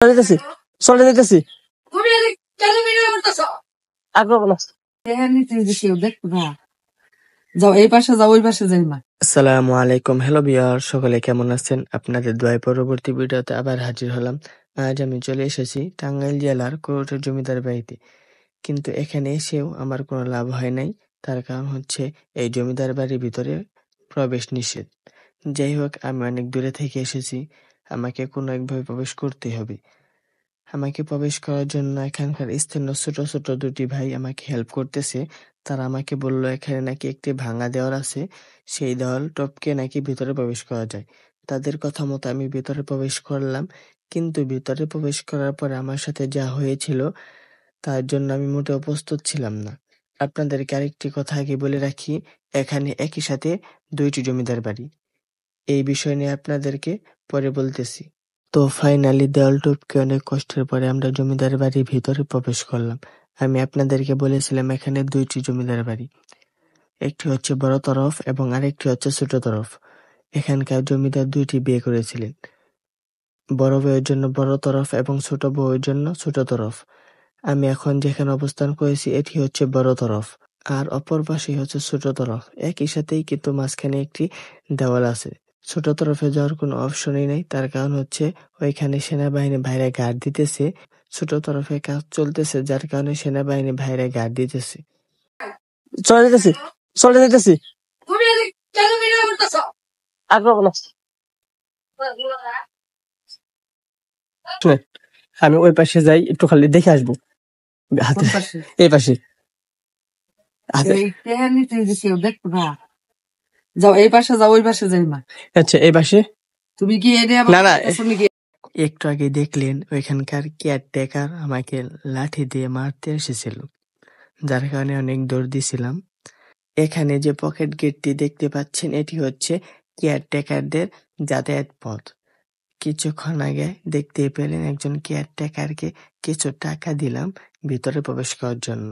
চলে যেতেছি চলে যেতেছি তুমি এদিক কেন ভিডিও করতেছো? আগ্রহ না কেউ দেখবো না। যাও এই পাশে যাও, ওই পাশে যাই না। আসসালামু আলাইকুম। হ্যালো বিয়ার, সকলে কেমন আছেন? আপনাদের দোয়ায় পরবর্তী ভিডিওতে আবার হাজির হলাম। আজ আমি চলে এসেছি টাঙ্গাইল জেলার কোরটের জমিদার বাড়িতে, কিন্তু এখানে এসেও আমার কোনো লাভ হয় নাই। তার কারণ হচ্ছে এই জমিদার বাড়ির ভিতরে প্রবেশ নিষেধ। যাই হোক, আমি অনেক দূরে থেকে এসেছি, আমাকে কোনো একভাবে প্রবেশ করতে হবে। আমাকে প্রবেশ করার জন্য এখানকার স্থানীয় ছোট ছোট দুটি ভাই আমাকে হেল্প করতেছে। তারা আমাকে বলল এখানে নাকি একটি ভাঙা দেওয়াল আছে, সেই দেওয়াল টপকে নাকি ভিতরে প্রবেশ করা যায়। তাদের কথা মতো আমি ভিতরে প্রবেশ করলাম, কিন্তু ভিতরে প্রবেশ করার পরে আমার সাথে যা হয়েছিল তার জন্য আমি মোটেও প্রস্তুত ছিলাম না। আপনাদেরকে আরেকটি কথা আগে বলে রাখি, এখানে একই সাথে দুইটি জমিদার বাড়ি। এই বিষয় নিয়ে আপনাদেরকে পরে বলতেছি। তো ফাইনালি দেওয়াল টপকে অনেক কষ্টের পরে আমরা জমিদার বাড়ির ভিতরে প্রবেশ করলাম। আমি আপনাদেরকে বলেছিলাম এখানে দুইটি জমিদার বাড়ি, একটি হচ্ছে বড় তরফ এবং আরেকটি হচ্ছে ছোট তরফ। এখানকার জমিদার দুইটি বিয়ে করেছিলেন, বড় বউয়ের জন্য বড় তরফ এবং ছোট বউয়ের জন্য ছোট তরফ। আমি এখন যেখানে অবস্থান করেছি এটি হচ্ছে বড় তরফ, আর অপর পাশে হচ্ছে ছোট তরফ। একই সাথেই কিন্তু মাঝখানে একটি দেওয়াল আছে। ছোট তরফে যাওয়ার কোনো অপশনই নাই, তার কারণ হচ্ছে ওইখানে সেনাবাহিনী ভাইরা গার্ড দিতেছে। ছোট তরফে কাজ চলতেছে, যার কারণে সেনাবাহিনী ভাইরা গার্ড দিতেছে। চলে যেতেছি চলে যেতেছি তুমি এদিক কেন ভিডিও করতেছো? আগ্রহ না শুনে, আমি ওই পাশে যাই, একটু খালি দেখে আসবো। হাতে কোন পাশে? এই পাশে হাতে। এই কেউ দেখবো না। যাও এই পাশে যাও, ওই পাশে যাই না। আচ্ছা, এই পাশে তুমি কি এরিয়া না না নাকি? একটু আগে দেখলেন ওইখানকার কেয়ারটেকার আমাকে লাঠি দিয়ে মারতে এসেছিল, যার কারণে অনেক দৌড় দিছিলাম। এখানে যে পকেট গেটটি দেখতে পাচ্ছেন এটি হচ্ছে কেয়ারটেকারদের যাতায়াত পথ। কিছুক্ষণ আগে দেখতে পেলেন একজন কেয়ারটেকারকে কিছু টাকা দিলাম ভিতরে প্রবেশ করার জন্য।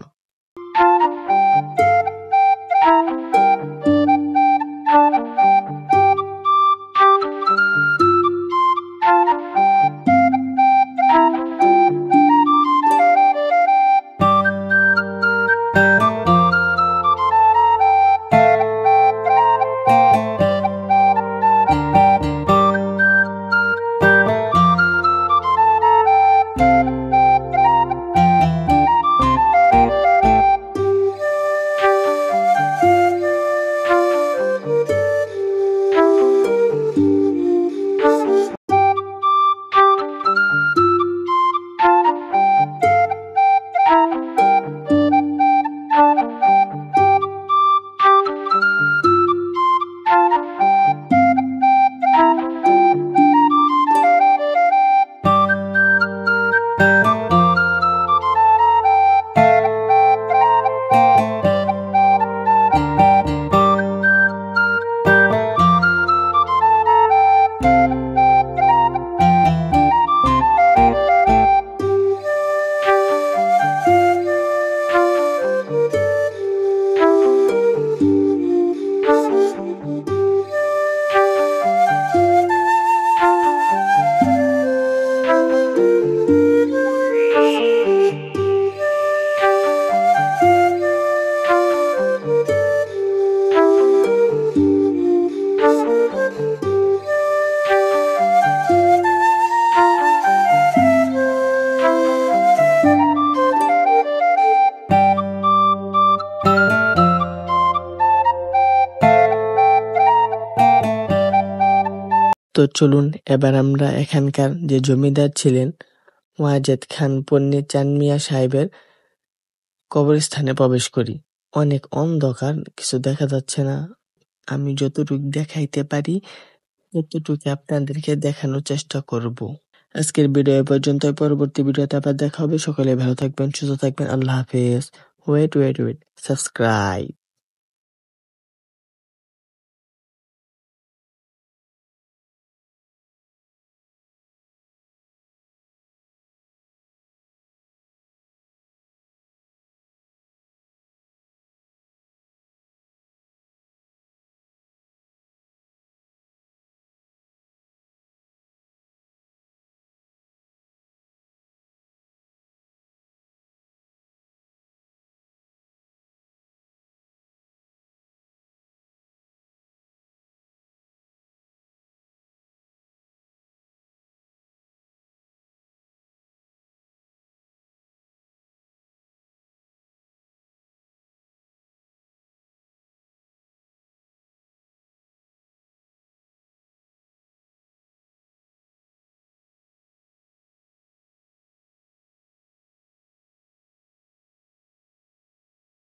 তো চলুন এবার আমরা এখানকার যে জমিদার ছিলেন ওয়াজেদ খান পন্নী চাঁদ মিয়া সাহেবের কবরস্থানে প্রবেশ করি। অনেক অন্ধকার, কিছু দেখা যাচ্ছে না। আমি যতটুকু দেখাইতে পারি ততটুকু আপনাদেরকে দেখানোর চেষ্টা করব। আজকের ভিডিও এ পর্যন্ত, পরবর্তী ভিডিওতে আবার দেখা হবে। সকলে ভালো থাকবেন, সুস্থ থাকবেন। আল্লাহ হাফেজ। Wait subscribe.